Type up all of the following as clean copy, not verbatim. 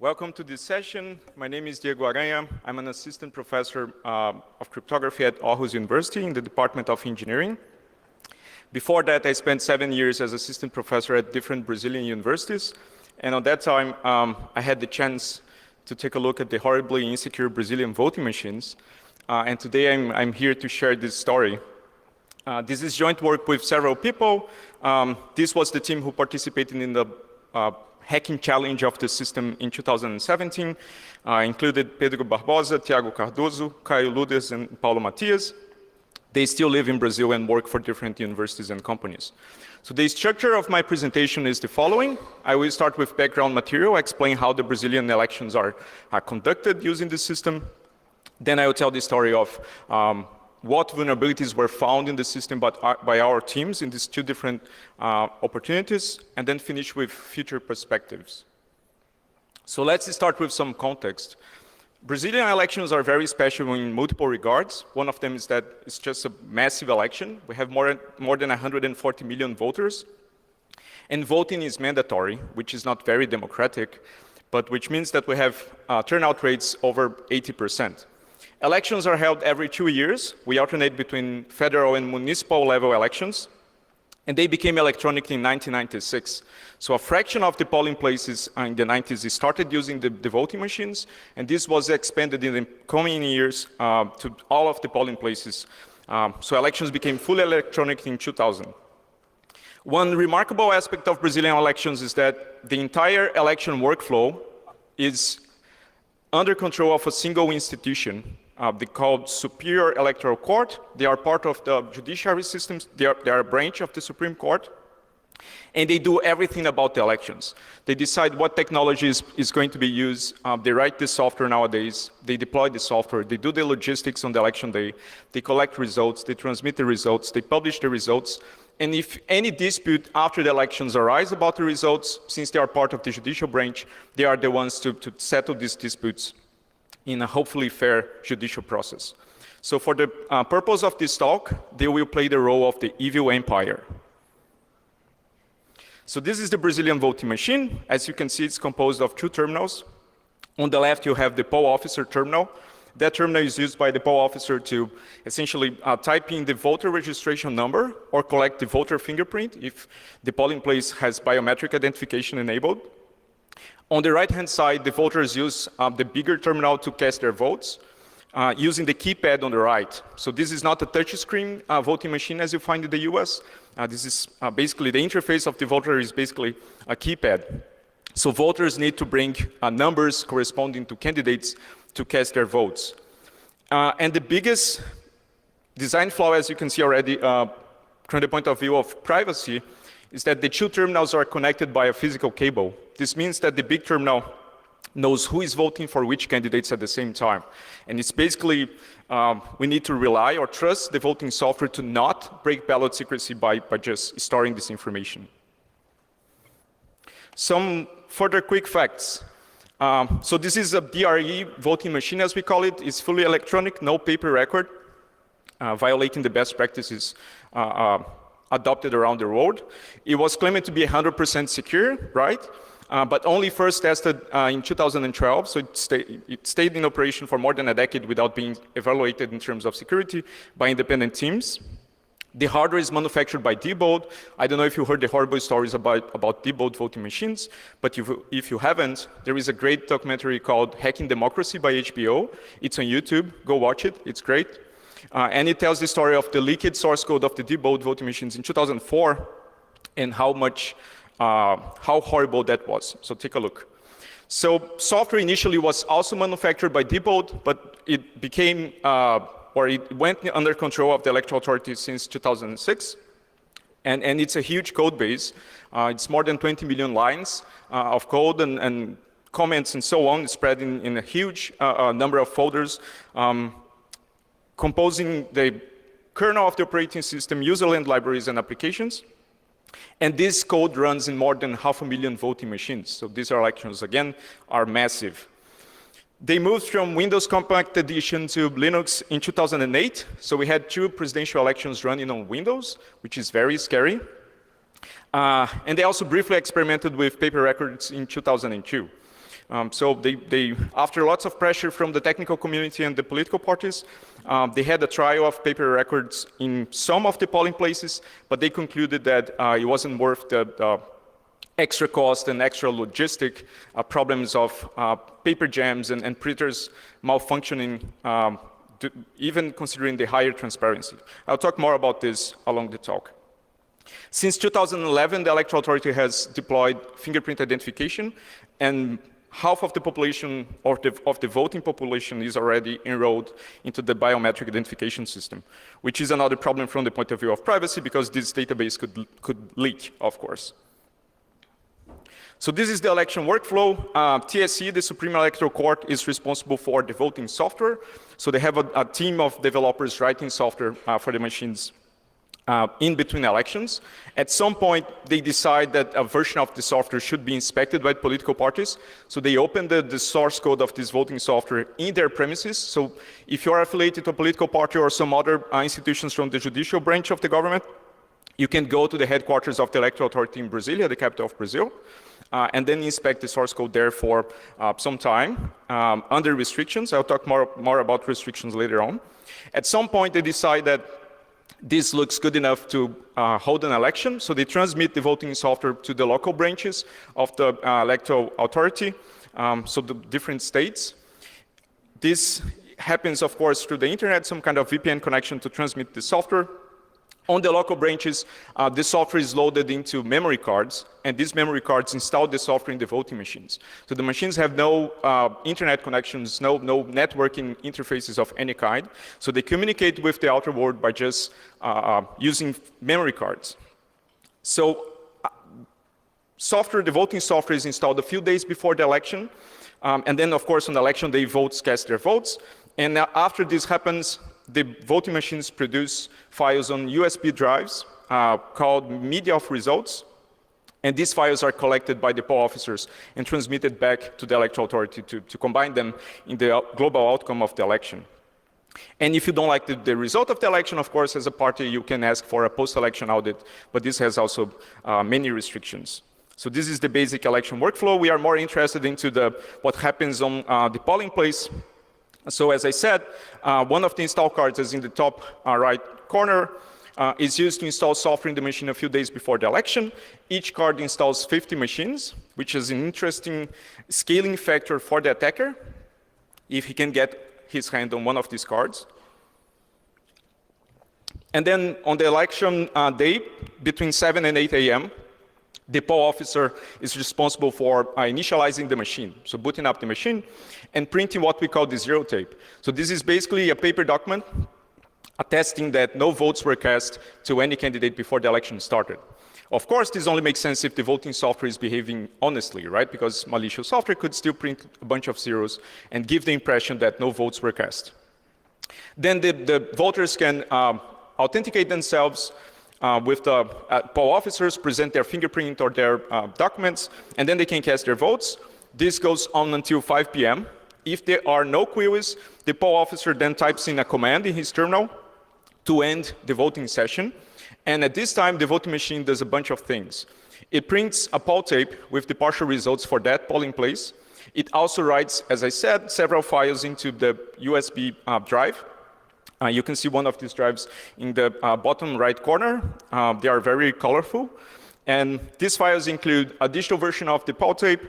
Welcome to this session. My name is Diego Aranha. I'm an assistant professor of cryptography at Aarhus University in the Department of Engineering. Before that, I spent 7 years as assistant professor at different Brazilian universities. And at that time, I had the chance to take a look at the horribly insecure Brazilian voting machines. And today, I'm here to share this story. This is joint work with several people. This was the team who participated in the hacking challenge of the system in 2017, included Pedro Barbosa, Thiago Cardoso, Caio Ludes, and Paulo Matias. They still live in Brazil and work for different universities and companies. So the structure of my presentation is the following. I will start with background material, explain how the Brazilian elections are conducted using the system. Then I will tell the story of what vulnerabilities were found in the system by our teams in these two different opportunities, and then finish with future perspectives. So let's start with some context. Brazilian elections are very special in multiple regards. One of them is that it's just a massive election. We have more than 140 million voters. And voting is mandatory, which is not very democratic, but which means that we have turnout rates over 80%. Elections are held every 2 years. We alternate between federal and municipal level elections, and they became electronic in 1996. So a fraction of the polling places in the 90s started using the voting machines, and this was expanded in the coming years to all of the polling places. So elections became fully electronic in 2000. One remarkable aspect of Brazilian elections is that the entire election workflow is under control of a single institution. They called Superior Electoral Court. They are part of the judiciary systems. They are a branch of the Supreme Court. And they do everything about the elections. They decide what technology is going to be used. They write the software nowadays. They deploy the software. They do the logistics on the election day. They collect results. They transmit the results. They publish the results. And if any dispute after the elections arise about the results, since they are part of the judicial branch, they are the ones to settle these disputes in a hopefully fair judicial process. So for the purpose of this talk, they will play the role of the evil empire. So this is the Brazilian voting machine. As you can see, it's composed of two terminals. On the left, you have the poll officer terminal. That terminal is used by the poll officer to essentially type in the voter registration number or collect the voter fingerprint if the polling place has biometric identification enabled. On the right-hand side, the voters use the bigger terminal to cast their votes using the keypad on the right. So this is not a touchscreen voting machine as you find in the US. This is basically the interface of the voter is basically a keypad. So voters need to bring numbers corresponding to candidates to cast their votes. And the biggest design flaw, as you can see already, from the point of view of privacy, is that the two terminals are connected by a physical cable. This means that the big terminal knows who is voting for which candidates at the same time. And it's basically, we need to rely or trust the voting software to not break ballot secrecy by just storing this information. Some further quick facts. So this is a DRE voting machine, as we call it. It's fully electronic, no paper record, violating the best practices adopted around the world. It was claimed to be 100% secure, right? But only first tested in 2012, so it stayed in operation for more than a decade without being evaluated in terms of security by independent teams. The hardware is manufactured by Diebold. I don't know if you heard the horrible stories about Diebold voting machines, but if you haven't, there is a great documentary called Hacking Democracy by HBO. It's on YouTube. Go watch it. It's great. And it tells the story of the leaked source code of the Diebold voting machines in 2004 and how horrible that was. So take a look. So software initially was also manufactured by Diebold, but it became, it went under control of the electoral authority since 2006. And it's a huge code base. It's more than 20 million lines of code and comments and so on, spread in a huge number of folders, composing the kernel of the operating system, userland libraries, and applications. And this code runs in more than 500,000 voting machines. So these elections, again, are massive. They moved from Windows Compact Edition to Linux in 2008. So we had 2 presidential elections running on Windows, which is very scary. And they also briefly experimented with paper records in 2002. So after lots of pressure from the technical community and the political parties, they had a trial of paper records in some of the polling places, but they concluded that it wasn't worth the extra cost and extra logistic problems of paper jams and printers malfunctioning, even considering the higher transparency. I'll talk more about this along the talk. Since 2011, the Electoral Authority has deployed fingerprint identification, and half of the population of the voting population is already enrolled into the biometric identification system, which is another problem from the point of view of privacy, because this database could leak, of course. So this is the election workflow. TSC, the Supreme Electoral Court, is responsible for the voting software. So they have a team of developers writing software for the machines in between elections. At some point, they decide that a version of the software should be inspected by political parties. So they open the source code of this voting software in their premises. So if you're affiliated to a political party or some other institutions from the judicial branch of the government, you can go to the headquarters of the Electoral Authority in Brasilia, the capital of Brazil, and then inspect the source code there for some time under restrictions. I'll talk more about restrictions later on. At some point, they decide that this looks good enough to hold an election, so they transmit the voting software to the local branches of the Electoral Authority, so the different states. This happens, of course, through the internet, some kind of VPN connection to transmit the software. On the local branches, the software is loaded into memory cards, and these memory cards install the software in the voting machines. So the machines have no internet connections, no networking interfaces of any kind. So they communicate with the outer world by just using memory cards. So the voting software is installed a few days before the election. And then, of course, on the election day, votes cast their votes. And after this happens, the voting machines produce files on USB drives called media of results. And these files are collected by the poll officers and transmitted back to the Electoral Authority to combine them in the global outcome of the election. And if you don't like the result of the election, of course, as a party, you can ask for a post-election audit, but this has also many restrictions. So this is the basic election workflow. We are more interested into what happens on the polling place. So as I said, one of the install cards is in the top right corner. Is used to install software in the machine a few days before the election. Each card installs 50 machines, which is an interesting scaling factor for the attacker, if he can get his hand on one of these cards. And then on the election day, between 7 and 8 a.m., the poll officer is responsible for initializing the machine, so booting up the machine and printing what we call the zero tape. So this is basically a paper document attesting that no votes were cast to any candidate before the election started. Of course, this only makes sense if the voting software is behaving honestly, right? Because malicious software could still print a bunch of zeros and give the impression that no votes were cast. Then the voters can authenticate themselves with the poll officers, present their fingerprint or their documents, and then they can cast their votes. This goes on until 5 p.m. If there are no queries, the poll officer then types in a command in his terminal to end the voting session. And at this time, the voting machine does a bunch of things. It prints a poll tape with the partial results for that polling place. It also writes, as I said, several files into the USB drive. You can see one of these drives in the bottom right corner. They are very colorful. And these files include a digital version of the poll tape,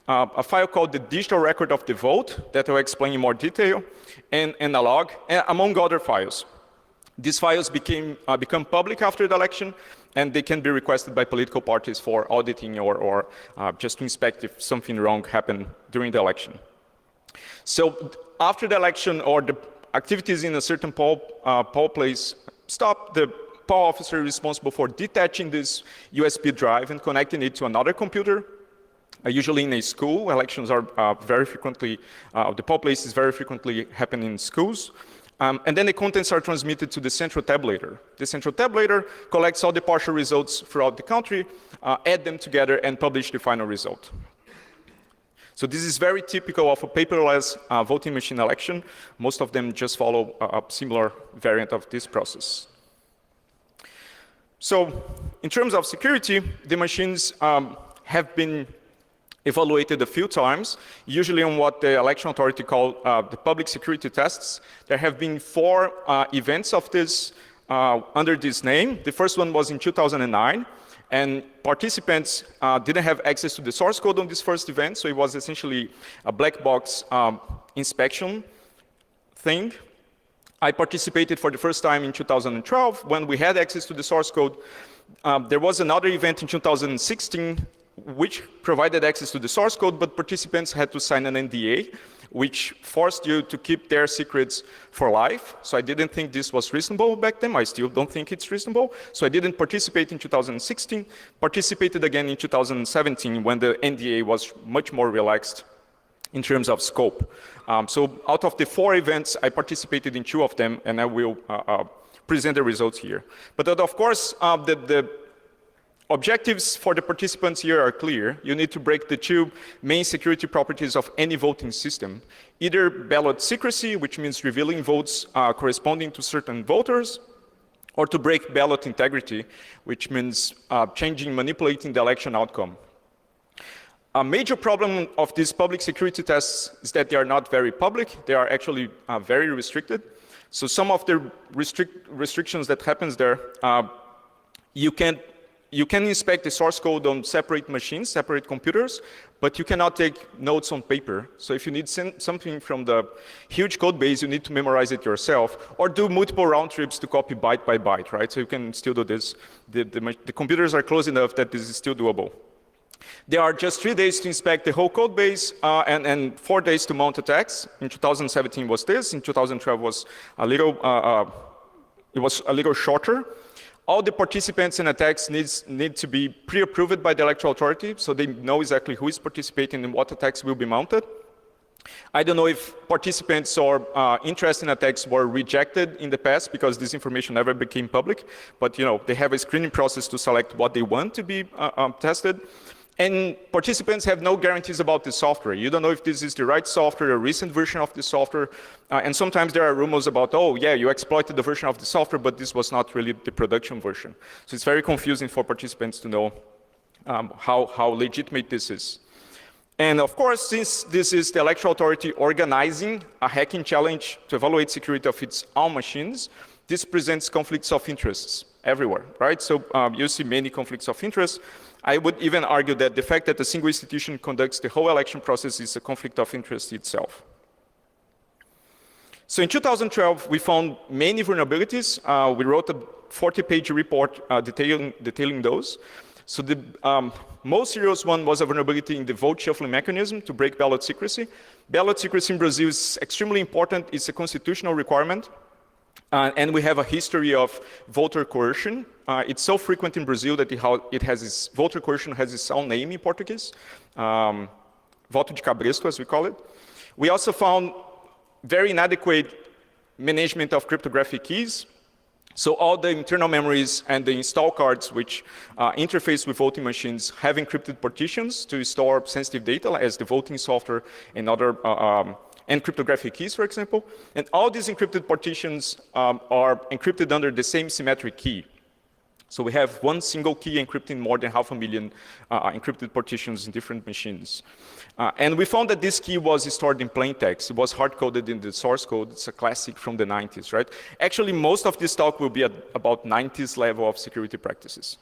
a file called the digital record of the vote that I'll explain in more detail, and a log, among other files. These files become public after the election, and they can be requested by political parties for auditing or just to inspect if something wrong happened during the election. So after the election or the activities in a certain poll place stop, the poll officer is responsible for detaching this USB drive and connecting it to another computer, usually in a school. Elections are very frequently, the poll places very frequently happen in schools. And then the contents are transmitted to the central tabulator. The central tabulator collects all the partial results throughout the country, add them together, and publish the final result. So this is very typical of a paperless voting machine election. Most of them just follow a similar variant of this process. So in terms of security, the machines have been evaluated a few times, usually on what the election authority called the public security tests. There have been 4 events of this under this name. The first one was in 2009, and participants didn't have access to the source code on this first event, so it was essentially a black box inspection thing. I participated for the first time in 2012 when we had access to the source code. There was another event in 2016 which provided access to the source code, but participants had to sign an NDA, which forced you to keep their secrets for life. So I didn't think this was reasonable back then. I still don't think it's reasonable. So I didn't participate in 2016, participated again in 2017 when the NDA was much more relaxed in terms of scope. So out of the 4 events, I participated in 2 of them, and I will present the results here. But of course, the objectives for the participants here are clear. You need to break the 2 main security properties of any voting system. Either ballot secrecy, which means revealing votes corresponding to certain voters, or to break ballot integrity, which means manipulating the election outcome. A major problem of these public security tests is that they are not very public. They are actually very restricted. So some of the restrictions that happens there, you can inspect the source code on separate machines, separate computers, but you cannot take notes on paper. So if you need something from the huge code base, you need to memorize it yourself, or do multiple round trips to copy byte by byte, right? So you can still do this. The computers are close enough that this is still doable. There are just 3 days to inspect the whole code base and 4 days to mount attacks. In 2017 was this. In 2012 was a little shorter. All the participants in attacks need to be pre-approved by the electoral authority, so they know exactly who is participating and what attacks will be mounted. I don't know if participants or interest in attacks were rejected in the past because this information never became public, but they have a screening process to select what they want to be tested. And participants have no guarantees about the software. You don't know if this is the right software, a recent version of the software. And sometimes there are rumors about, oh, yeah, you exploited the version of the software, but this was not really the production version. So it's very confusing for participants to know how legitimate this is. And of course, since this is the electoral authority organizing a hacking challenge to evaluate security of its own machines, this presents conflicts of interests everywhere, right? So you see many conflicts of interest. I would even argue that the fact that a single institution conducts the whole election process is a conflict of interest itself. So in 2012, we found many vulnerabilities. We wrote a 40-page report detailing those. So the most serious one was a vulnerability in the vote shuffling mechanism to break ballot secrecy. Ballot secrecy in Brazil is extremely important. It's a constitutional requirement. And we have a history of voter coercion. It's so frequent in Brazil that voter coercion has its own name in Portuguese, voto de cabresto, as we call it. We also found very inadequate management of cryptographic keys. So all the internal memories and the install cards which interface with voting machines have encrypted partitions to store sensitive data, as the voting software and other and cryptographic keys, for example. And all these encrypted partitions are encrypted under the same symmetric key. So we have one single key encrypting more than 500,000 encrypted partitions in different machines. And we found that this key was stored in plain text. It was hard-coded in the source code. It's a classic from the 90s, right? Actually, most of this talk will be at about 90s level of security practices.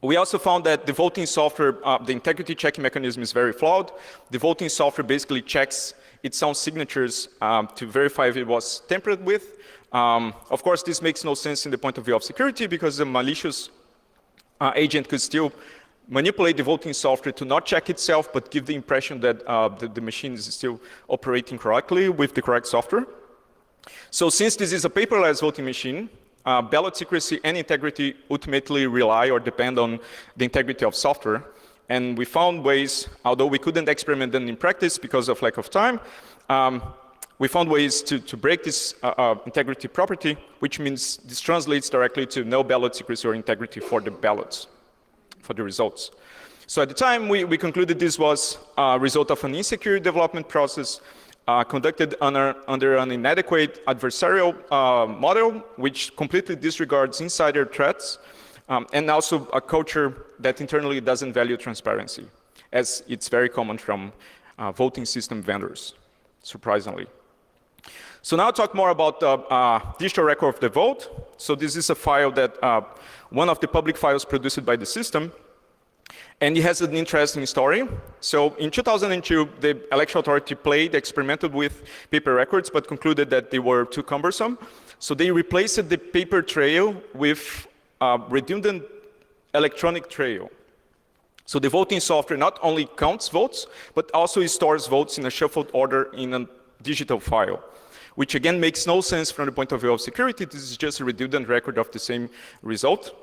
We also found that the voting software, the integrity checking mechanism is very flawed. The voting software basically checks its own signatures to verify if it was tampered with. Of course, this makes no sense in the point of view of security because a malicious agent could still manipulate the voting software to not check itself, but give the impression that the machine is still operating correctly with the correct software. So since this is a paperless voting machine, ballot secrecy and integrity ultimately rely or depend on the integrity of software. And we found ways, although we couldn't experiment them in practice because of lack of time, we found ways to break this integrity property, which means this translates directly to no ballot secrecy or integrity for the ballots, for the results. So at the time, we concluded this was a result of an insecure development process conducted under an inadequate adversarial model, which completely disregards insider threats. and also a culture that internally doesn't value transparency, as it's very common from voting system vendors, surprisingly. So now I'll talk more about the digital record of the vote. So this is a file that, one of the public files produced by the system, and it has an interesting story. So in 2002, the Electoral Authority experimented with paper records, but concluded that they were too cumbersome. So they replaced the paper trail with a redundant electronic trail. So the voting software not only counts votes, but also stores votes in a shuffled order in a digital file, which again makes no sense from the point of view of security. This is just a redundant record of the same result.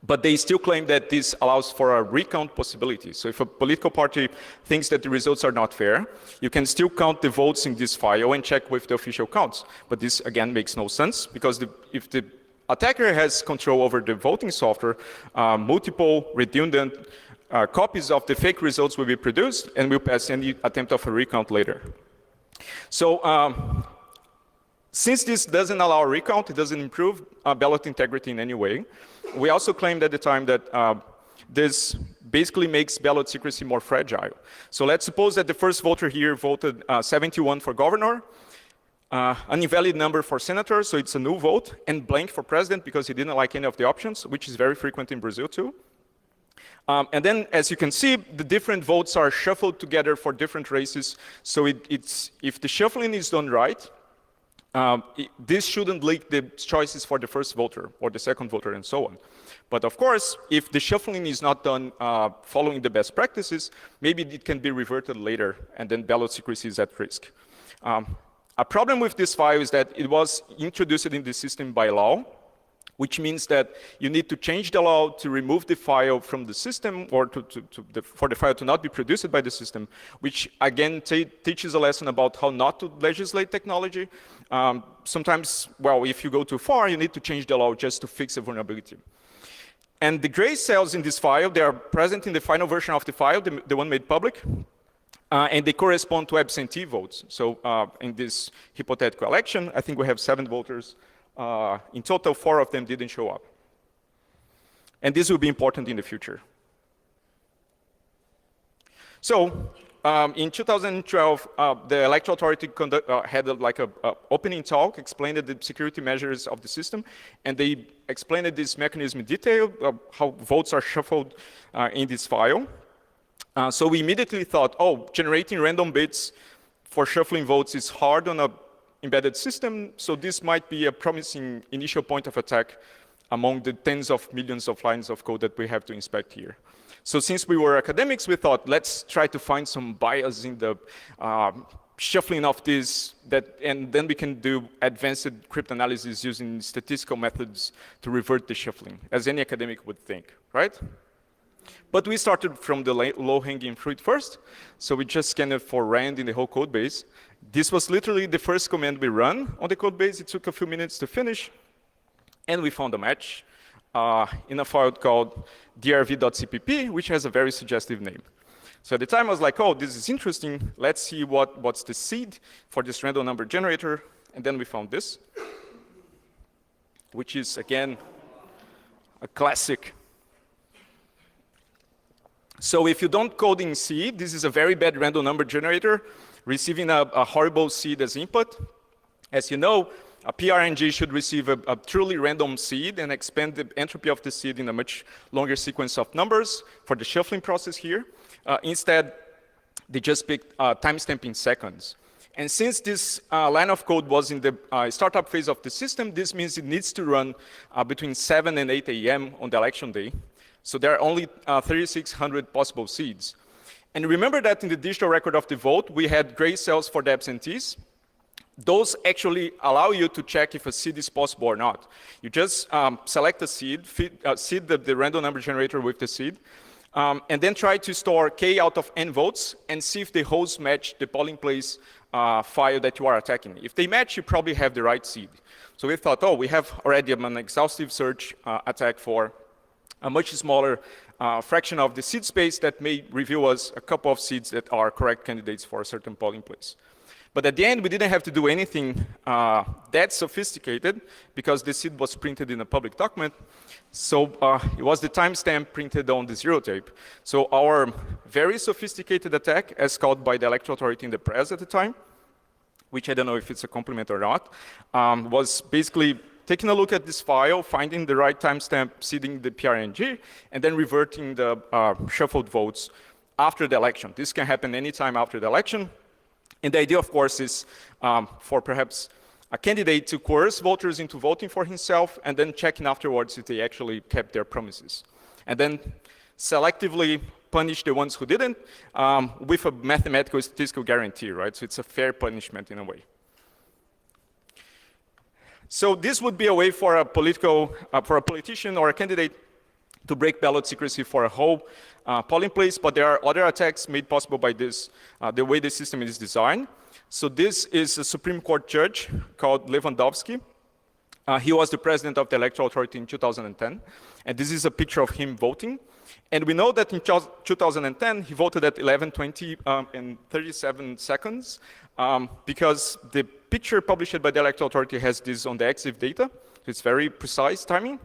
But they still claim that this allows for a recount possibility. So if a political party thinks that the results are not fair, you can still count the votes in this file and check with the official counts. But this, again, makes no sense, because if the attacker has control over the voting software, multiple redundant copies of the fake results will be produced and will pass any attempt of a recount later. So since this doesn't allow a recount, it doesn't improve ballot integrity in any way. We also claimed at the time that this basically makes ballot secrecy more fragile. So let's suppose that the first voter here voted 71 for governor, an invalid number for senator, so it's a null vote, and blank for president because he didn't like any of the options, which is very frequent in Brazil too. And then, as you can see, the different votes are shuffled together for different races. So if the shuffling is done right, this shouldn't leak the choices for the first voter or the second voter and so on. But of course, if the shuffling is not done following the best practices, maybe it can be reverted later and then ballot secrecy is at risk. A problem with this file is that it was introduced in the system by law, which means that you need to change the law to remove the file from the system or for the file to not be produced by the system, which again teaches a lesson about how not to legislate technology. Sometimes, well, if you go too far, you need to change the law just to fix a vulnerability. And the gray cells in this file, they are present in the final version of the file, the one made public, and they correspond to absentee votes. So in this hypothetical election, I think we have 7 voters. In total, 4 of them didn't show up. And this will be important in the future. So in 2012, the Electoral Authority had like a opening talk, explained the security measures of the system, and they explained this mechanism in detail, how votes are shuffled in this file. So we immediately thought, oh, generating random bits for shuffling votes is hard on a embedded system, so this might be a promising initial point of attack among the tens of millions of lines of code that we have to inspect here. So since we were academics, we thought, let's try to find some bias in the shuffling of this, and then we can do advanced cryptanalysis using statistical methods to revert the shuffling, as any academic would think, right? But we started from the low-hanging fruit first, so we just scanned it for rand in the whole code base. This was literally the first command we run on the code base. It took a few minutes to finish, and we found a match in a file called drv.cpp, which has a very suggestive name. So at the time, I was like, oh, this is interesting. Let's see what's the seed for this random number generator. And then we found this, which is, again, a classic. So if you don't code in C, this is a very bad random number generator, receiving a horrible seed as input. As you know, a PRNG should receive a truly random seed and expand the entropy of the seed in a much longer sequence of numbers for the shuffling process here. Instead, they just picked timestamp in seconds. And since this line of code was in the startup phase of the system, this means it needs to run between 7 and 8 a.m. on the election day. So there are only 3,600 possible seeds. And remember that in the digital record of the vote, we had gray cells for the absentees. Those actually allow you to check if a seed is possible or not. You just select a seed, seed the random number generator with the seed, and then try to store k out of n votes and see if the hosts match the polling place file that you are attacking. If they match, you probably have the right seed. So we thought, oh, we have already an exhaustive search attack for a much smaller fraction of the seed space that may reveal us a couple of seeds that are correct candidates for a certain polling place. But at the end, we didn't have to do anything that sophisticated because the seed was printed in a public document. So it was the timestamp printed on the zero tape. So our very sophisticated attack, as called by the electoral authority in the press at the time, which I don't know if it's a compliment or not, was basically taking a look at this file, finding the right timestamp, seeding the PRNG, and then reverting the shuffled votes after the election. This can happen anytime after the election. And the idea, of course, is for perhaps a candidate to coerce voters into voting for himself and then checking afterwards if they actually kept their promises. And then selectively punish the ones who didn't with a mathematical statistical guarantee, right? So it's a fair punishment in a way. So this would be a way for a politician or a candidate to break ballot secrecy for a whole polling place, but there are other attacks made possible by this, the way the system is designed. So this is a Supreme Court judge called Lewandowski. He was the president of the Electoral Authority in 2010, and this is a picture of him voting. And we know that in 2010, he voted at 11:20 and 37 seconds because the picture published by the Electoral Authority has this on the EXIF data. It's very precise timing.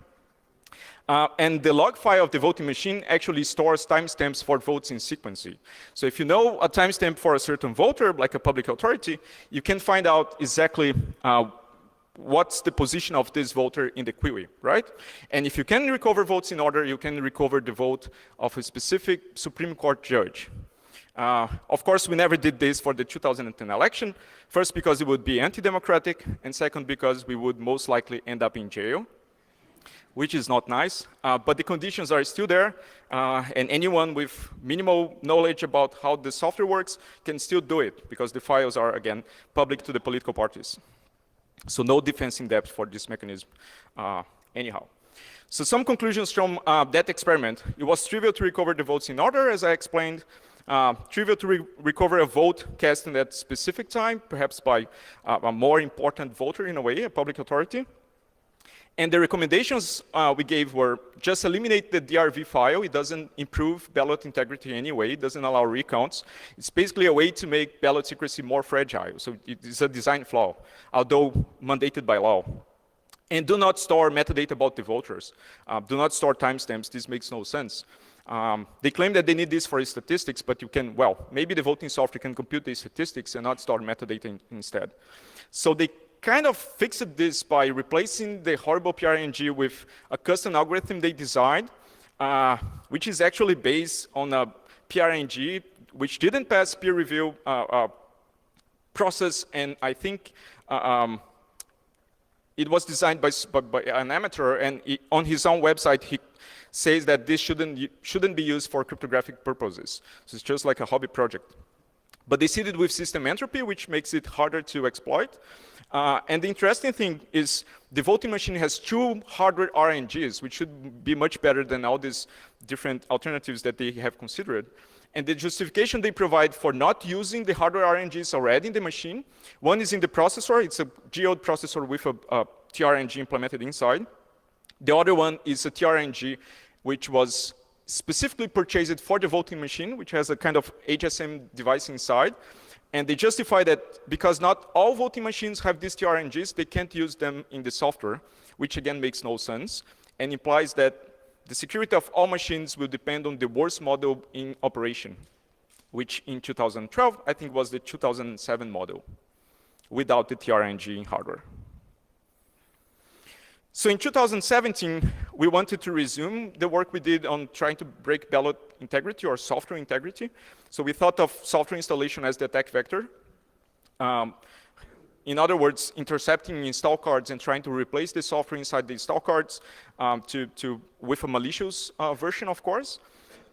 And the log file of the voting machine actually stores timestamps for votes in sequence. So if you know a timestamp for a certain voter, like a public authority, you can find out exactly what's the position of this voter in the queue, right? And if you can recover votes in order, you can recover the vote of a specific Supreme Court judge. Of course, we never did this for the 2010 election. First, because it would be anti-democratic, and second, because we would most likely end up in jail, which is not nice, but the conditions are still there, and anyone with minimal knowledge about how the software works can still do it, because the files are, again, public to the political parties. So no defense in depth for this mechanism anyhow. So some conclusions from that experiment. It was trivial to recover the votes in order, as I explained. Trivial to recover a vote cast in that specific time, perhaps by a more important voter in a way, a public authority. And the recommendations we gave were just eliminate the DRV file. It doesn't improve ballot integrity in any way. It doesn't allow recounts. It's basically a way to make ballot secrecy more fragile. So it is a design flaw, although mandated by law. And do not store metadata about the voters. Do not store timestamps. This makes no sense. They claim that they need this for statistics, but you can, well, maybe the voting software can compute the statistics and not store metadata instead. So they kind of fixed this by replacing the horrible PRNG with a custom algorithm they designed, which is actually based on a PRNG which didn't pass peer review process, and I think it was designed by an amateur, and on his own website he says that this shouldn't be used for cryptographic purposes. So it's just like a hobby project. But they seeded with system entropy, which makes it harder to exploit. And the interesting thing is the voting machine has 2 hardware RNGs, which should be much better than all these different alternatives that they have considered. And the justification they provide for not using the hardware RNGs already in the machine, one is in the processor. It's a geode processor with a TRNG implemented inside. The other one is a TRNG, which was specifically purchased for the voting machine, which has a kind of HSM device inside. And they justify that because not all voting machines have these TRNGs, they can't use them in the software, which again makes no sense, and implies that the security of all machines will depend on the worst model in operation, which in 2012, I think was the 2007 model, without the TRNG in hardware. So in 2017, we wanted to resume the work we did on trying to break ballot integrity or software integrity. So we thought of software installation as the attack vector. In other words, intercepting install cards and trying to replace the software inside the install cards with a malicious version, of course.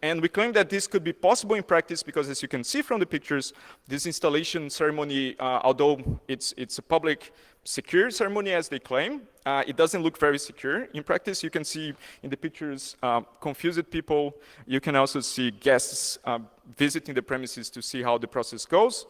And we claim that this could be possible in practice because, as you can see from the pictures, this installation ceremony, although it's a public secure ceremony as they claim, it doesn't look very secure. In practice, you can see in the pictures confused people. You can also see guests visiting the premises to see how the process goes.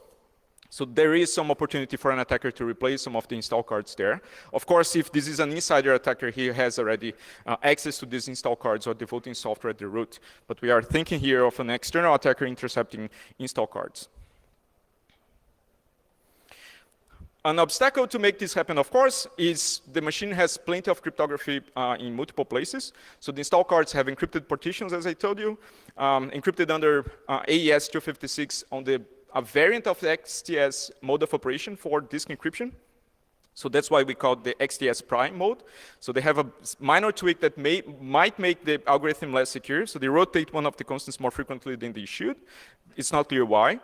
So there is some opportunity for an attacker to replace some of the install cards there. Of course, if this is an insider attacker, he has already access to these install cards or the voting software at the root. But we are thinking here of an external attacker intercepting install cards. An obstacle to make this happen, of course, is the machine has plenty of cryptography in multiple places. So the install cards have encrypted partitions, as I told you, encrypted under AES 256 on a variant of the XTS mode of operation for disk encryption. So that's why we call it the XTS prime mode. So they have a minor tweak that might make the algorithm less secure. So they rotate one of the constants more frequently than they should. It's not clear why.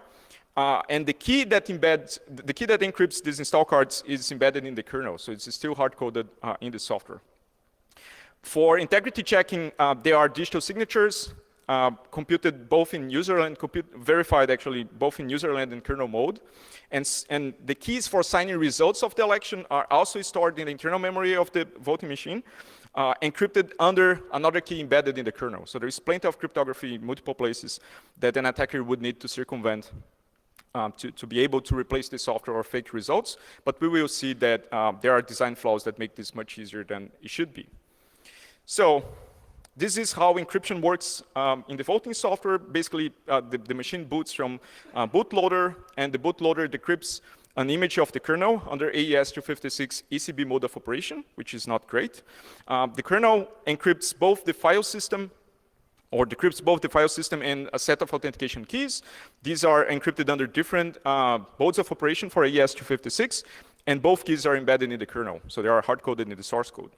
And the key that encrypts these install cards is embedded in the kernel, so it's still hard-coded in the software. For integrity checking, there are digital signatures computed both in userland, verified actually both in userland and kernel mode. And the keys for signing results of the election are also stored in the internal memory of the voting machine, encrypted under another key embedded in the kernel. So there's plenty of cryptography in multiple places that an attacker would need to circumvent to be able to replace the software or fake results, but we will see that there are design flaws that make this much easier than it should be. So this is how encryption works in the voting software. Basically, the machine boots from bootloader, and the bootloader decrypts an image of the kernel under AES 256 ECB mode of operation, which is not great. The kernel encrypts both the file system or decrypts both the file system and a set of authentication keys. These are encrypted under different modes of operation for AES 256, and both keys are embedded in the kernel, so they are hard-coded in the source code.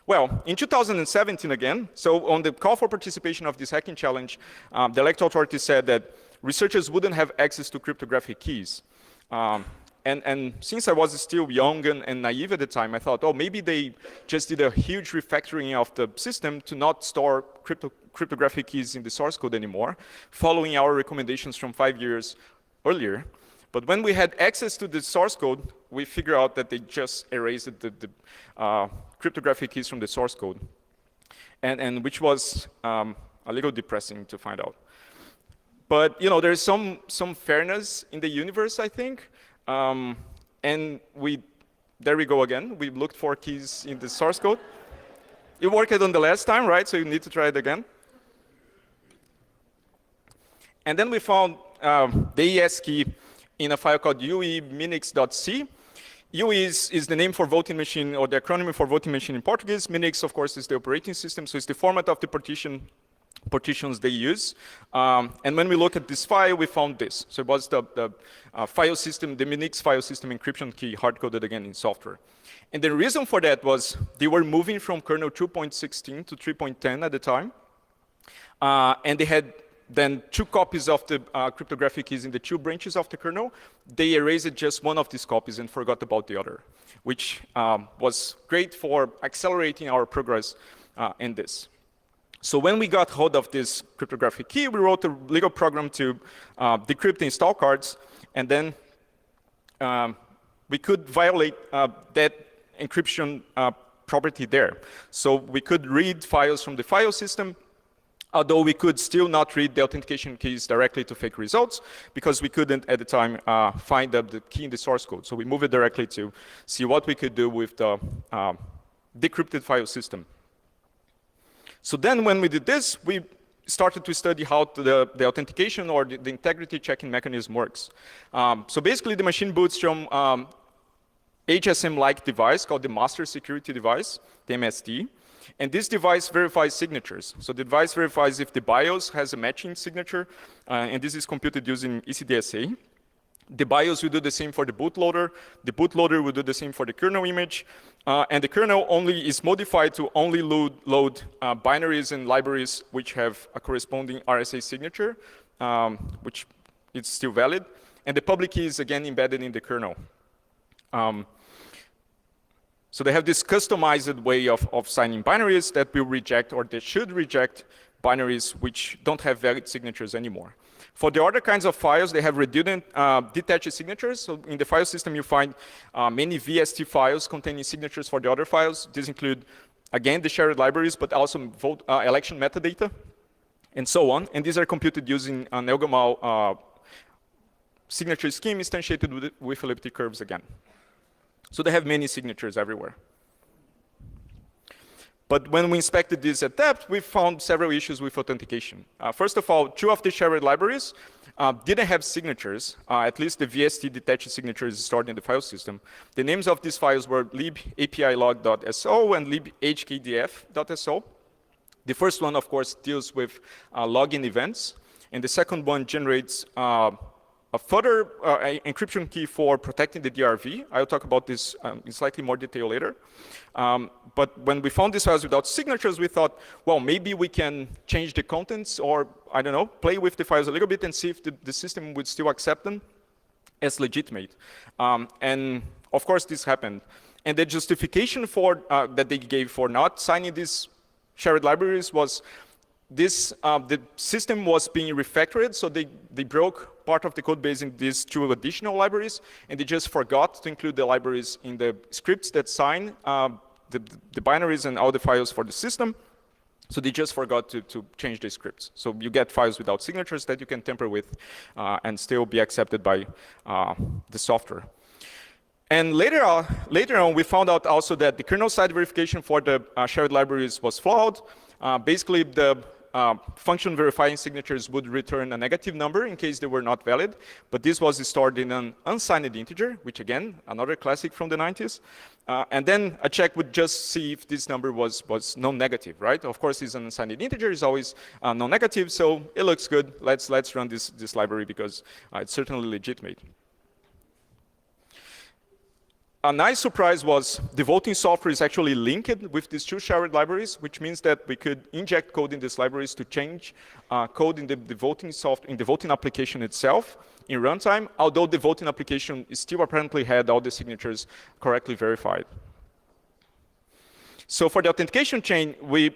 Well, in 2017 again, so on the call for participation of this hacking challenge, the electoral authority said that researchers wouldn't have access to cryptographic keys. And since I was still young and naive at the time, I thought, oh, maybe they just did a huge refactoring of the system to not store cryptographic keys in the source code anymore, following our recommendations from 5 years earlier. But when we had access to the source code, we figured out that they just erased the cryptographic keys from the source code, and which was a little depressing to find out. But there's some fairness in the universe, I think. And there we go again. We looked for keys in the source code. You worked on the last time, right? So you need to try it again. And then we found the ES key in a file called ueminix.c. UE is the name for voting machine, or the acronym for voting machine in Portuguese. Minix, of course, is the operating system, so it's the format of the partitions they use. And when we look at this file, we found this. So it was the file system, the Minix file system encryption key, hard-coded again in software. And the reason for that was they were moving from kernel 2.16 to 3.10 at the time. And they had then 2 copies of the cryptographic keys in the 2 branches of the kernel. They erased just one of these copies and forgot about the other, which was great for accelerating our progress in this. So when we got hold of this cryptographic key, we wrote a legal program to decrypt the install cards, and then we could violate that encryption property there. So we could read files from the file system, although we could still not read the authentication keys directly to fake results, because we couldn't at the time find the key in the source code. So we moved it directly to see what we could do with the decrypted file system. So then when we did this, we started to study how the authentication or the integrity checking mechanism works. So basically the machine boots from HSM-like device called the Master Security Device, the MSD. And this device verifies signatures. So the device verifies if the BIOS has a matching signature, and this is computed using ECDSA. The BIOS will do the same for the bootloader. The bootloader will do the same for the kernel image. And the kernel only is modified to only load binaries and libraries which have a corresponding RSA signature, which is still valid. And the public key is again embedded in the kernel. So they have this customized way of signing binaries that will reject, or they should reject, binaries which don't have valid signatures anymore. For the other kinds of files, they have redundant detached signatures. So in the file system, you find many VST files containing signatures for the other files. These include, again, the shared libraries, but also election metadata, and so on. And these are computed using an ElGamal signature scheme instantiated with elliptic curves again. So they have many signatures everywhere. But when we inspected this at depth, we found several issues with authentication. First of all, 2 of the shared libraries didn't have signatures, at least the VST detached signature is stored in the file system. The names of these files were libapilog.so and libhkdf.so. The first one, of course, deals with login events, and the second one generates a further encryption key for protecting the DRV. I'll talk about this in slightly more detail later. But when we found these files without signatures, we thought, well, maybe we can change the contents or, I don't know, play with the files a little bit and see if the system would still accept them as legitimate. And of course, this happened. And the justification for that they gave for not signing these shared libraries was this, the system was being refactored, so they broke part of the code base in these two additional libraries, and they just forgot to include the libraries in the scripts that sign the binaries and all the files for the system. So they just forgot to change the scripts. So you get files without signatures that you can tamper with and still be accepted by the software. And later on, we found out also that the kernel-side verification for the shared libraries was flawed. Basically, the function verifying signatures would return a negative number in case they were not valid, but this was stored in an unsigned integer, which again, another classic from the 90s. And then a check would just see if this number was non-negative, right? Of course, it's an unsigned integer, it's always non-negative, so it looks good. Let's run this library because it's certainly legitimate. A nice surprise was the voting software is actually linked with these two shared libraries, which means that we could inject code in these libraries to change code in the voting software, in the voting application itself in runtime, although the voting application still apparently had all the signatures correctly verified. So for the authentication chain, we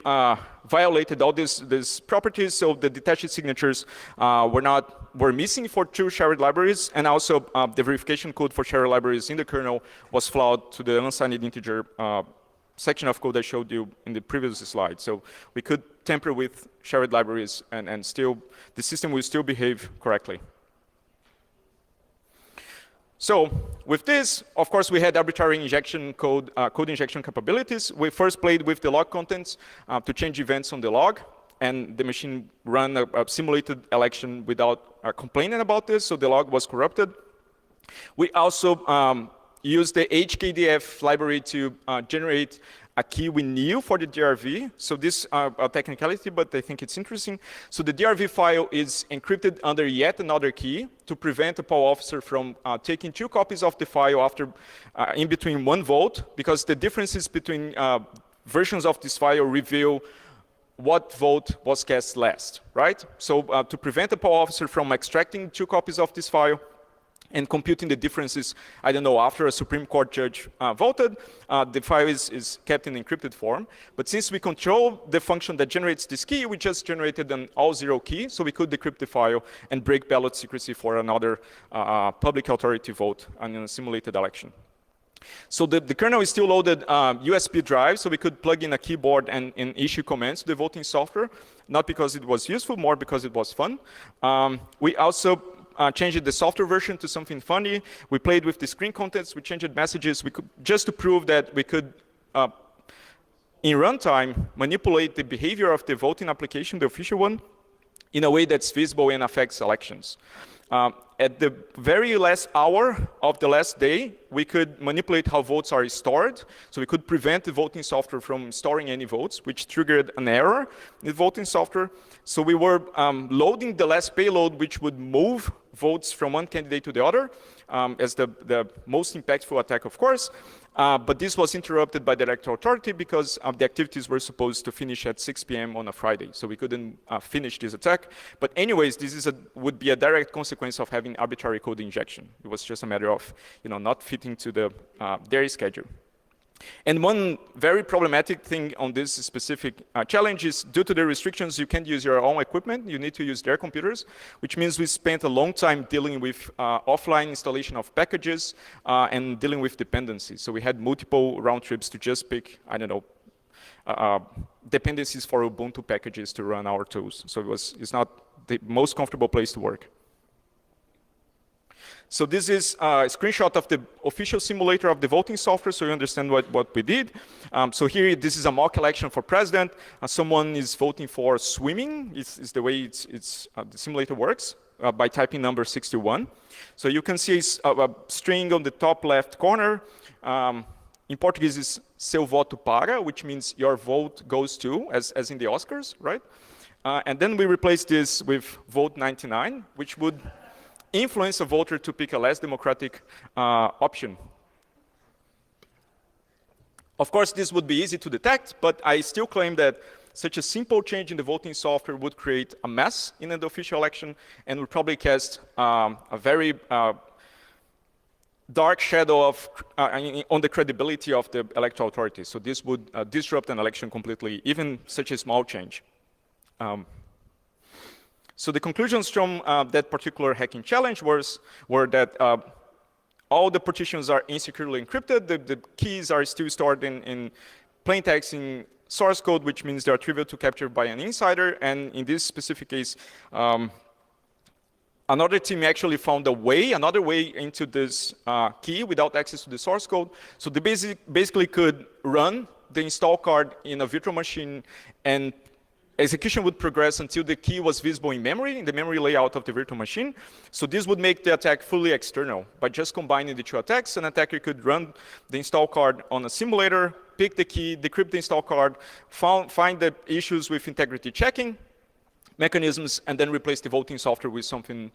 violated all these properties. So the detached signatures were missing for two shared libraries, and also the verification code for shared libraries in the kernel was flawed to the unsigned integer section of code I showed you in the previous slide. So we could tamper with shared libraries, and still the system will still behave correctly. So with this, of course, we had arbitrary injection code injection capabilities. We first played with the log contents to change events on the log, and the machine ran a simulated election without complaining about this, so the log was corrupted. We also used the HKDF library to generate a key we knew for the DRV. So this a technicality, but I think it's interesting. So the DRV file is encrypted under yet another key to prevent a PAL officer from taking two copies of the file after in between one vote, because the differences between versions of this file reveal what vote was cast last, right? So to prevent a PAL officer from extracting two copies of this file and computing the differences, I don't know, after a Supreme Court judge voted, the file is kept in encrypted form. But since we control the function that generates this key, we just generated an all-zero key, so we could decrypt the file and break ballot secrecy for another public authority vote in a simulated election. So the kernel is still loaded USB drive, so we could plug in a keyboard and issue commands to the voting software, not because it was useful, more because it was fun. We also changed the software version to something funny. We played with the screen contents, we changed messages, just to prove that we could, in runtime, manipulate the behavior of the voting application, the official one, in a way that's visible and affects elections. At the very last hour of the last day, we could manipulate how votes are stored. So we could prevent the voting software from storing any votes, which triggered an error in the voting software. So we were loading the last payload, which would move votes from one candidate to the other, as the most impactful attack, of course. But this was interrupted by the electoral authority because the activities were supposed to finish at 6 p.m. on a Friday, so we couldn't finish this attack. But anyways, this would be a direct consequence of having arbitrary code injection. It was just a matter of not fitting to their schedule. And one very problematic thing on this specific challenge is due to the restrictions, you can't use your own equipment. You need to use their computers, which means we spent a long time dealing with offline installation of packages and dealing with dependencies. So we had multiple round trips to just pick, I don't know, dependencies for Ubuntu packages to run our tools. So it's not the most comfortable place to work. So this is a screenshot of the official simulator of the voting software, so you understand what we did. So here, this is a mock election for president. Someone is voting for swimming, is the way the simulator works. by typing number 61. So you can see a string on the top left corner. In Portuguese, is seu voto para, which means your vote goes to, as in the Oscars, right? And then we replace this with vote 99, which would influence a voter to pick a less democratic option. Of course, this would be easy to detect, but I still claim that such a simple change in the voting software would create a mess in an official election and would probably cast a very dark shadow on the credibility of the electoral authorities. So this would disrupt an election completely, even such a small change. So the conclusions from that particular hacking challenge were that all the partitions are insecurely encrypted. The keys are still stored in plain text in source code, which means they are trivial to capture by an insider. And in this specific case, another team actually found another way into this key without access to the source code. So they basically could run the install card in a virtual machine, and execution would progress until the key was visible in the memory layout of the virtual machine. So this would make the attack fully external. By just combining the two attacks, an attacker could run the install card on a simulator, pick the key, decrypt the install card, find the issues with integrity checking mechanisms, and then replace the voting software with something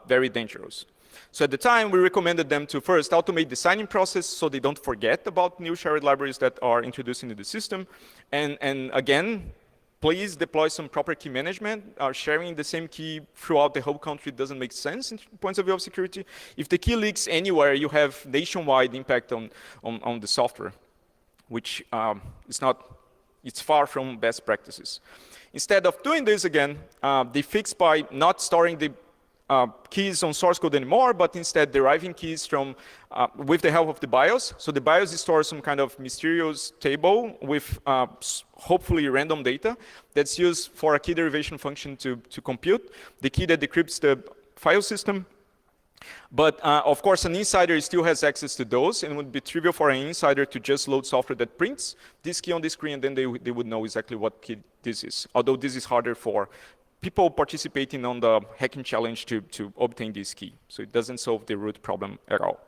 very dangerous. So at the time, we recommended them to first automate the signing process so they don't forget about new shared libraries that are introduced into the system. And again, please deploy some proper key management. Sharing the same key throughout the whole country doesn't make sense in points of view of security. If the key leaks anywhere, you have nationwide impact on the software, which it's far from best practices. Instead of doing this again, they fixed by not storing the keys on source code anymore, but instead deriving keys from with the help of the BIOS. So the BIOS stores some kind of mysterious table with hopefully random data that's used for a key derivation function to compute the key that decrypts the file system. But of course, an insider still has access to those, and it would be trivial for an insider to just load software that prints this key on the screen, and then they would know exactly what key this is. Although this is harder for people participating on the hacking challenge to obtain this key. So it doesn't solve the root problem at all.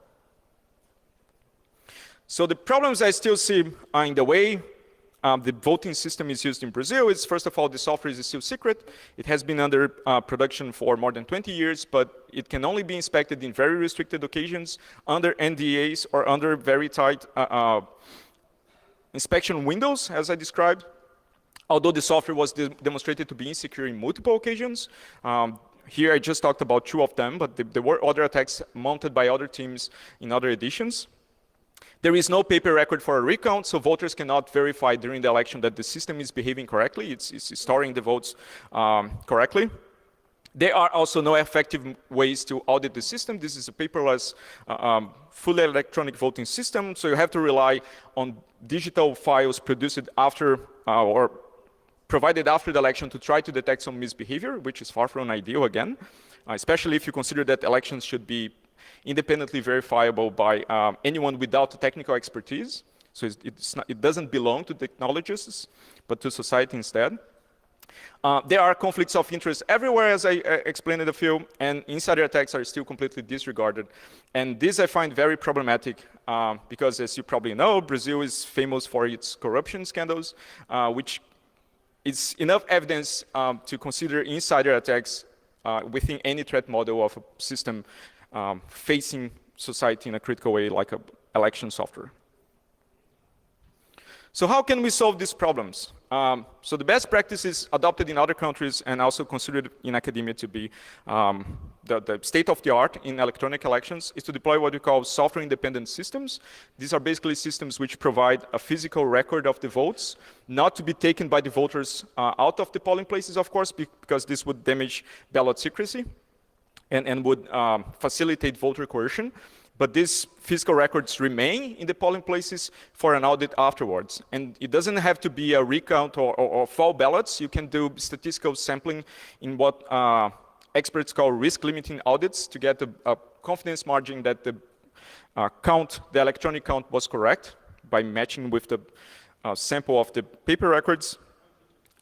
So the problems I still see are in the way the voting system is used in Brazil is, first of all, the software is still secret. It has been under production for more than 20 years, but it can only be inspected in very restricted occasions under NDAs or under very tight inspection windows, as I described. Although the software was demonstrated to be insecure in multiple occasions. Here I just talked about 2 of them, but there were other attacks mounted by other teams in other editions. There is no paper record for a recount, so voters cannot verify during the election that the system is behaving correctly. It's storing the votes correctly. There are also no effective ways to audit the system. This is a paperless, fully electronic voting system, so you have to rely on digital files produced after or provided after the election to try to detect some misbehavior, which is far from ideal again, especially if you consider that elections should be independently verifiable by anyone without technical expertise. So it doesn't belong to technologists, but to society instead. There are conflicts of interest everywhere, as I explained in the film, and insider attacks are still completely disregarded. And this I find very problematic because, as you probably know, Brazil is famous for its corruption scandals, which is enough evidence to consider insider attacks within any threat model of a system facing society in a critical way, like an election software. So how can we solve these problems? So the best practices adopted in other countries and also considered in academia to be the state of the art in electronic elections is to deploy what we call software-independent systems. These are basically systems which provide a physical record of the votes, not to be taken by the voters out of the polling places, of course, because this would damage ballot secrecy and would facilitate voter coercion. But these physical records remain in the polling places for an audit afterwards. And it doesn't have to be a recount or fall ballots. You can do statistical sampling in what experts call risk-limiting audits to get a confidence margin that the electronic count was correct by matching with the sample of the paper records.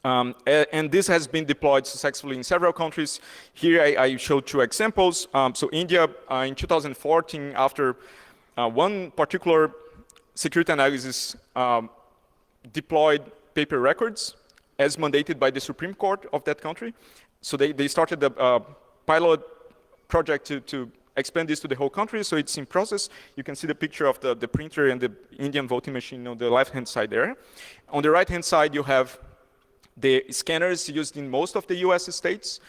And this has been deployed successfully in several countries. Here I show two examples. So India in 2014, after one particular security analysis deployed paper records as mandated by the Supreme Court of that country. So they started a pilot project to expand this to the whole country, so it's in process. You can see the picture of the printer and the Indian voting machine on the left-hand side there. On the right-hand side, you have the scanners used in most of the US states,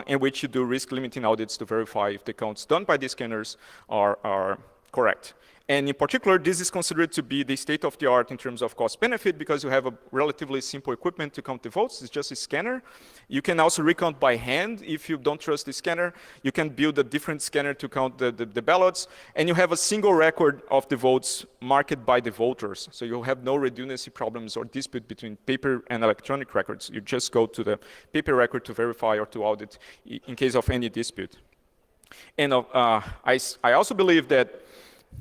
in which you do risk limiting audits to verify if the counts done by the scanners are correct. And in particular, this is considered to be the state of the art in terms of cost benefit because you have a relatively simple equipment to count the votes. It's just a scanner. You can also recount by hand if you don't trust the scanner. You can build a different scanner to count the ballots. And you have a single record of the votes marked by the voters. So you'll have no redundancy problems or dispute between paper and electronic records. You just go to the paper record to verify or to audit in case of any dispute. And I also believe that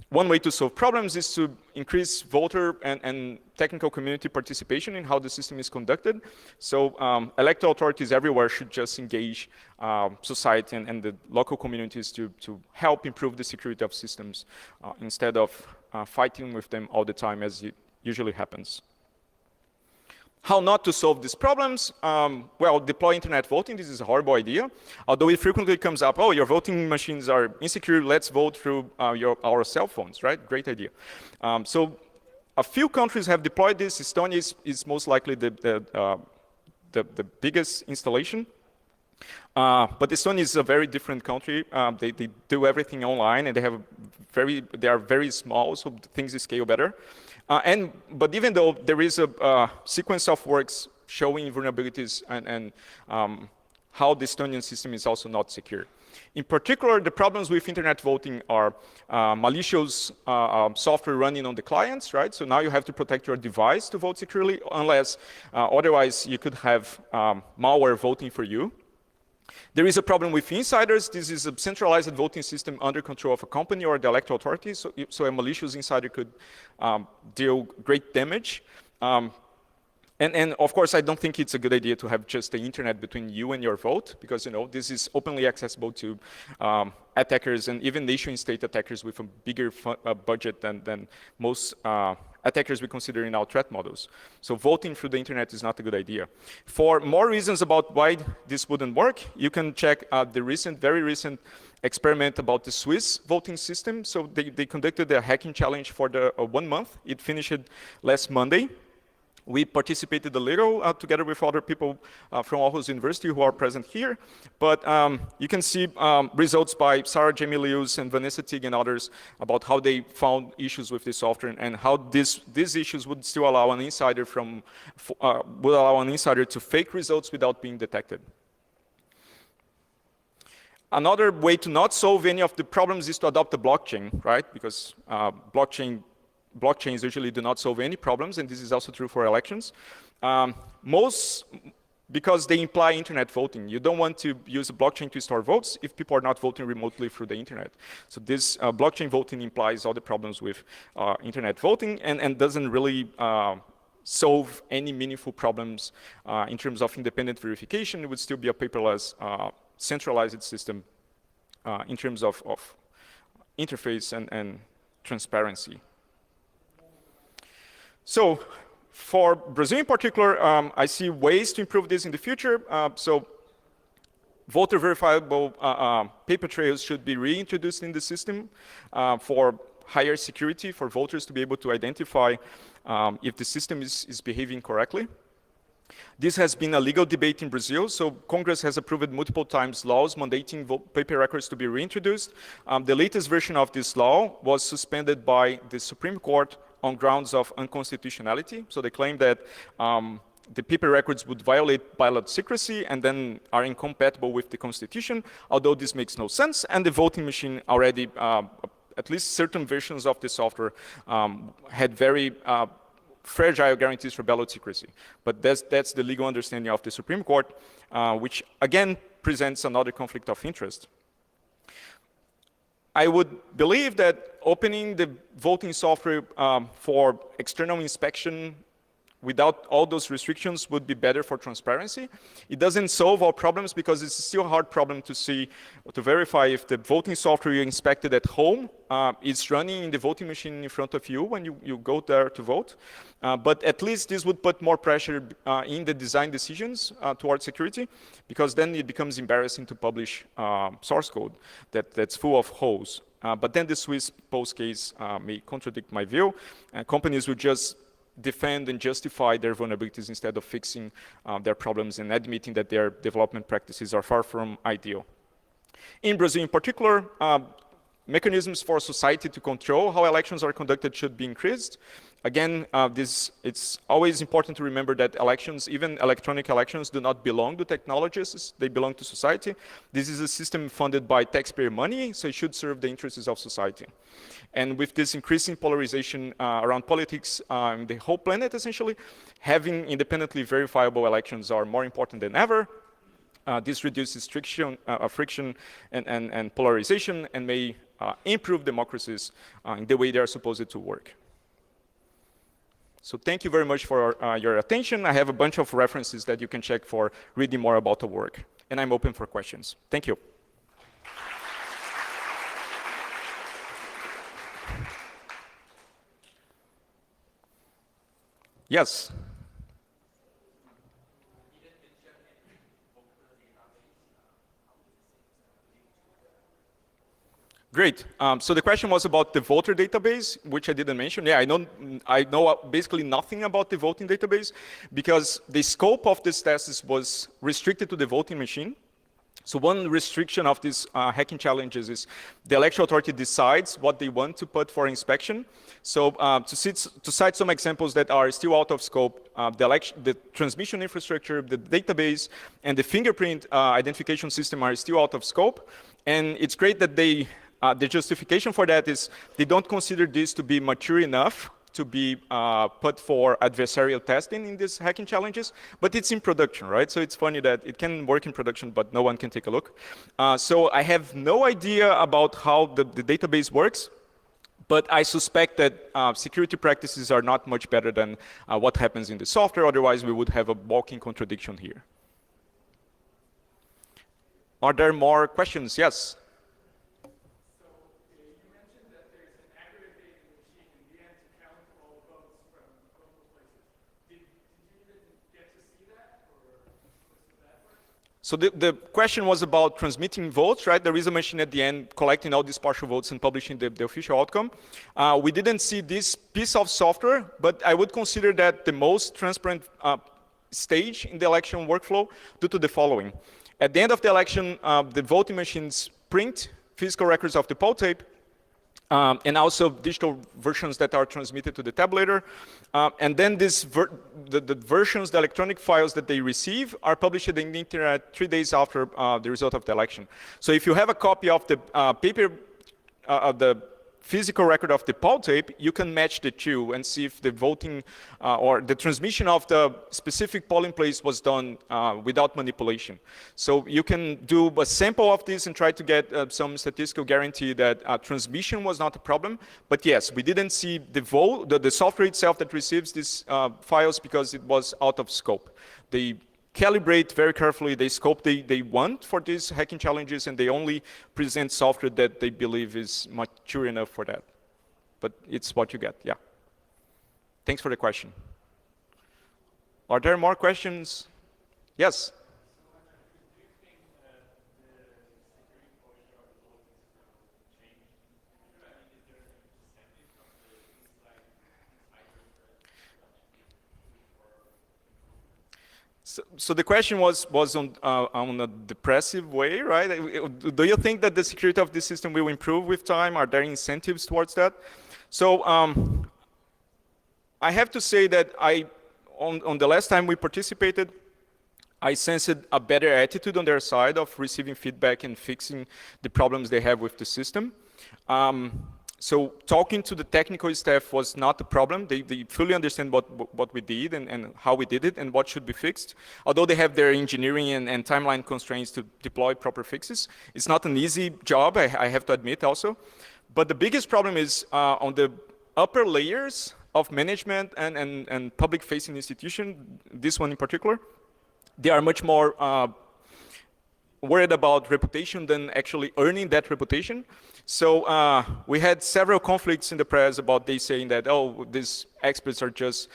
one way to solve problems is to increase voter and technical community participation in how the system is conducted. So electoral authorities everywhere should just engage society and the local communities to help improve the security of systems instead of fighting with them all the time as it usually happens. How not to solve these problems? Well, deploy internet voting. This is a horrible idea. Although it frequently comes up, oh, your voting machines are insecure, let's vote through our cell phones, right? Great idea. So a few countries have deployed this. Estonia is most likely the biggest installation. But Estonia is a very different country. They do everything online, and they are very small, so things scale better. But even though there is a sequence of works showing vulnerabilities and how the Estonian system is also not secure. In particular, the problems with internet voting are malicious software running on the clients, right? So now you have to protect your device to vote securely, unless otherwise you could have malware voting for you. There is a problem with insiders. This is a centralized voting system under control of a company or the electoral authority, so a malicious insider could deal great damage. And of course, I don't think it's a good idea to have just the internet between you and your vote, because this is openly accessible to attackers and even nation-state attackers with a bigger budget than most attackers we consider in our threat models. So voting through the internet is not a good idea. For more reasons about why this wouldn't work, you can check the very recent experiment about the Swiss voting system. So they conducted a hacking challenge for 1 month. It finished last Monday. We participated a little together with other people from Aarhus University who are present here. But you can see results by Sarah Jamie Lewis and Vanessa Teague and others about how they found issues with the software and how these issues would still allow an insider to fake results without being detected. Another way to not solve any of the problems is to adopt the blockchain, right? Because blockchains usually do not solve any problems, and this is also true for elections. Because they imply internet voting. You don't want to use a blockchain to store votes if people are not voting remotely through the internet. So this blockchain voting implies all the problems with internet voting and doesn't really solve any meaningful problems in terms of independent verification. It would still be a paperless, centralized system in terms of interface and transparency. So for Brazil in particular, I see ways to improve this in the future. So voter verifiable paper trails should be reintroduced in the system for higher security, for voters to be able to identify if the system is behaving correctly. This has been a legal debate in Brazil, so Congress has approved multiple times laws mandating paper records to be reintroduced. The latest version of this law was suspended by the Supreme Court on grounds of unconstitutionality. So they claim that the paper records would violate ballot secrecy and then are incompatible with the Constitution, although this makes no sense, and the voting machine already, at least certain versions of the software, had very fragile guarantees for ballot secrecy. But that's the legal understanding of the Supreme Court, which again presents another conflict of interest. I would believe that opening the voting software for external inspection without all those restrictions would be better for transparency. It doesn't solve all problems because it's still a hard problem to see, to verify if the voting software you inspected at home is running in the voting machine in front of you when you go there to vote. But at least this would put more pressure in the design decisions towards security, because then it becomes embarrassing to publish source code that's full of holes. But then the Swiss post case may contradict my view, and companies will just defend and justify their vulnerabilities instead of fixing their problems and admitting that their development practices are far from ideal. In Brazil in particular, mechanisms for society to control how elections are conducted should be increased. Again, it's always important to remember that elections, even electronic elections, do not belong to technologists, they belong to society. This is a system funded by taxpayer money, so it should serve the interests of society. And with this increasing polarization around politics in the whole planet, essentially, having independently verifiable elections are more important than ever. This reduces friction and polarization and may improve democracies in the way they are supposed to work. So thank you very much for your attention. I have a bunch of references that you can check for reading more about the work. And I'm open for questions. Thank you. Yes. Great. So the question was about the voter database, which I didn't mention. Yeah, I know basically nothing about the voting database because the scope of this test was restricted to the voting machine. So one restriction of these hacking challenges is the electoral authority decides what they want to put for inspection. So to cite some examples that are still out of scope, the transmission infrastructure, the database, and the fingerprint identification system are still out of scope. And it's great that the justification for that is they don't consider this to be mature enough to be put for adversarial testing in these hacking challenges, but it's in production, right? So it's funny that it can work in production, but no one can take a look. So I have no idea about how the database works, but I suspect that security practices are not much better than what happens in the software, otherwise we would have a walking contradiction here. Are there more questions? Yes? So the question was about transmitting votes, right? There is a machine at the end collecting all these partial votes and publishing the official outcome. We didn't see this piece of software, but I would consider that the most transparent stage in the election workflow due to the following. At the end of the election, the voting machines print physical records of the poll tape, and also digital versions that are transmitted to the tabulator. And then the versions, the electronic files that they receive are published in the internet 3 days after the result of the election. So if you have a copy of the paper, of the physical record of the poll tape, you can match the two and see if the voting or the transmission of the specific polling place was done without manipulation. So you can do a sample of this and try to get some statistical guarantee that transmission was not a problem. But yes, we didn't see the software itself that receives these files because it was out of scope. They calibrate very carefully the scope they want for these hacking challenges, and they only present software that they believe is mature enough for that. But it's what you get, yeah. Thanks for the question. Are there more questions? Yes? So the question was on a depressive way, right? Do you think that the security of this system will improve with time? Are there incentives towards that? So I have to say that on the last time we participated, I sensed a better attitude on their side of receiving feedback and fixing the problems they have with the system. So talking to the technical staff was not a problem. They fully understand what we did and how we did it and what should be fixed. Although they have their engineering and timeline constraints to deploy proper fixes. It's not an easy job, I have to admit also. But the biggest problem is on the upper layers, of management and public-facing institution, this one in particular, they are much more worried about reputation than actually earning that reputation. So we had several conflicts in the press about they saying that, oh, these experts are just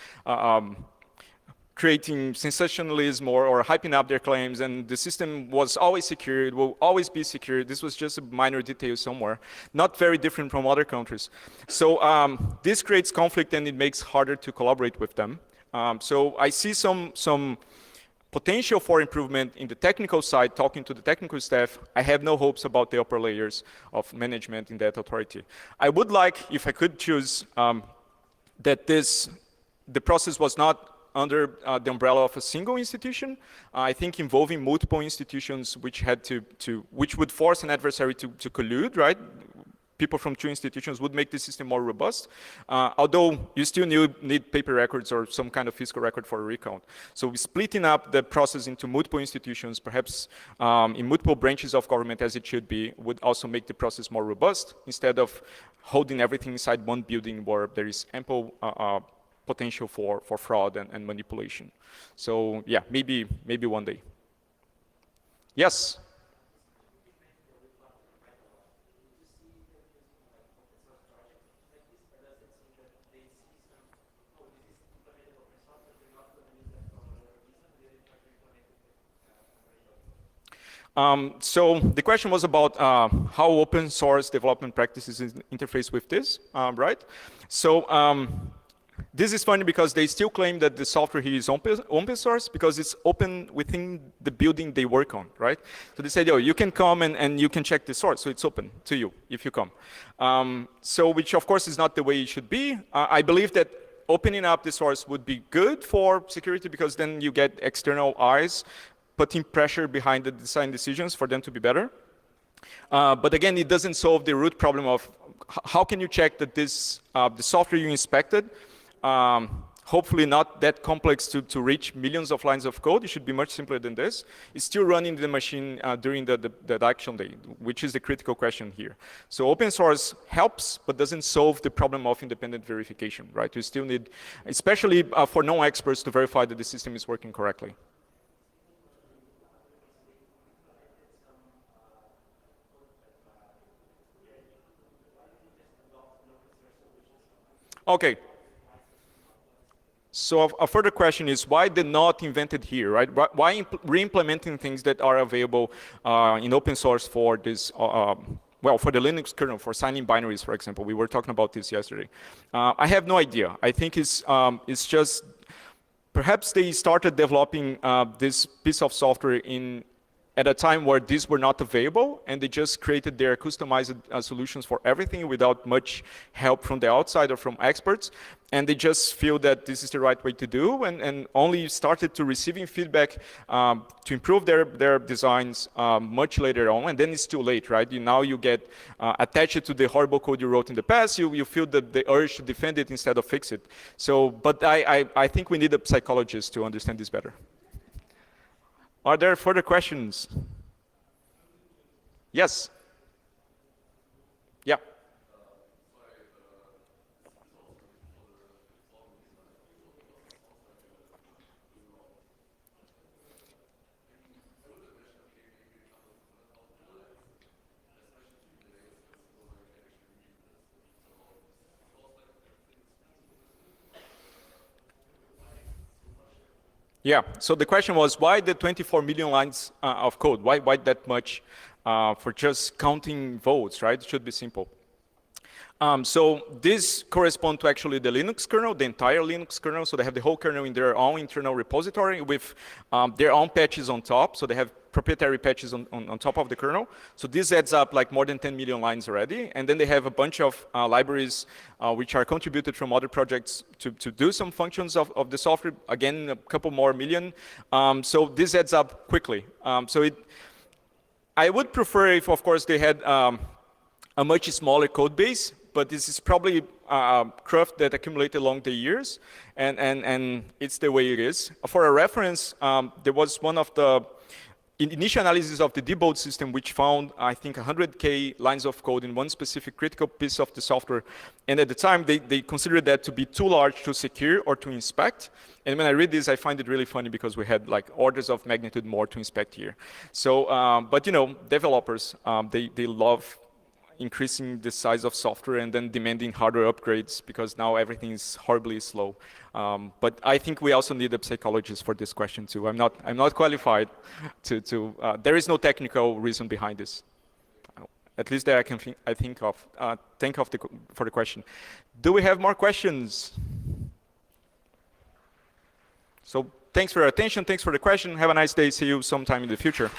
creating sensationalism or hyping up their claims, and the system was always secure, it will always be secure. This was just a minor detail somewhere, not very different from other countries. So this creates conflict and it makes harder to collaborate with them. So I see some potential for improvement in the technical side, talking to the technical staff. I have no hopes about the upper layers of management in that authority. I would like, if I could choose, that the process was not under the umbrella of a single institution. I think involving multiple institutions which would force an adversary to collude, right? People from two institutions would make the system more robust, although you still need paper records or some kind of physical record for a recount. So splitting up the process into multiple institutions, perhaps in multiple branches of government as it should be, would also make the process more robust instead of holding everything inside one building where there is ample potential for fraud and manipulation. So yeah, maybe one day. Yes? So the question was about how open source development practices interface with this, right? So this is funny because they still claim that the software here is open source because it's open within the building they work on, right? So they said, oh, you can come and you can check the source, so it's open to you if you come. So which of course is not the way it should be. I believe that opening up the source would be good for security because then you get external eyes putting pressure behind the design decisions for them to be better. But again, it doesn't solve the root problem of how can you check that this the software you inspected, hopefully not that complex to reach millions of lines of code. It should be much simpler than this. It's still running the machine during the action day, which is the critical question here. So open source helps, but doesn't solve the problem of independent verification, right? You still need, especially for non-experts, to verify that the system is working correctly. Okay. So a further question is why they're not invented here, right? Why re-implementing things that are available in open source for this, well, for the Linux kernel, for signing binaries, for example. We were talking about this yesterday. I have no idea. I think it's just, perhaps they started developing this piece of software at a time where these were not available, and they just created their customized solutions for everything without much help from the outside or from experts. And they just feel that this is the right way to do, and only started to receiving feedback to improve their designs much later on, and then it's too late, right? Now you get attached to the horrible code you wrote in the past, you feel the urge to defend it instead of fix it. So, but I think we need a psychologist to understand this better. Are there further questions? Yes. Yeah. Yeah, so the question was why the 24 million lines of code? Why that much for just counting votes, right? It should be simple. So this corresponds to actually the Linux kernel, the entire Linux kernel. So they have the whole kernel in their own internal repository with their own patches on top. So they have proprietary patches on top of the kernel. So this adds up like more than 10 million lines already. And then they have a bunch of libraries which are contributed from other projects to do some functions of the software. Again, a couple more million. So this adds up quickly. I would prefer if, of course, they had a much smaller code base, but this is probably craft that accumulated along the years, and it's the way it is. For a reference, there was one of the initial analysis of the debug system, which found, I think, 100K lines of code in one specific critical piece of the software. And at the time, they considered that to be too large to secure or to inspect. And when I read this, I find it really funny because we had like orders of magnitude more to inspect here. So, but developers, they love increasing the size of software and then demanding hardware upgrades because now everything is horribly slow. But I think we also need a psychologist for this question too. I'm not qualified to there is no technical reason behind this. At least that I can think of for the question. Do we have more questions? So thanks for your attention. Thanks for the question. Have a nice day. See you sometime in the future.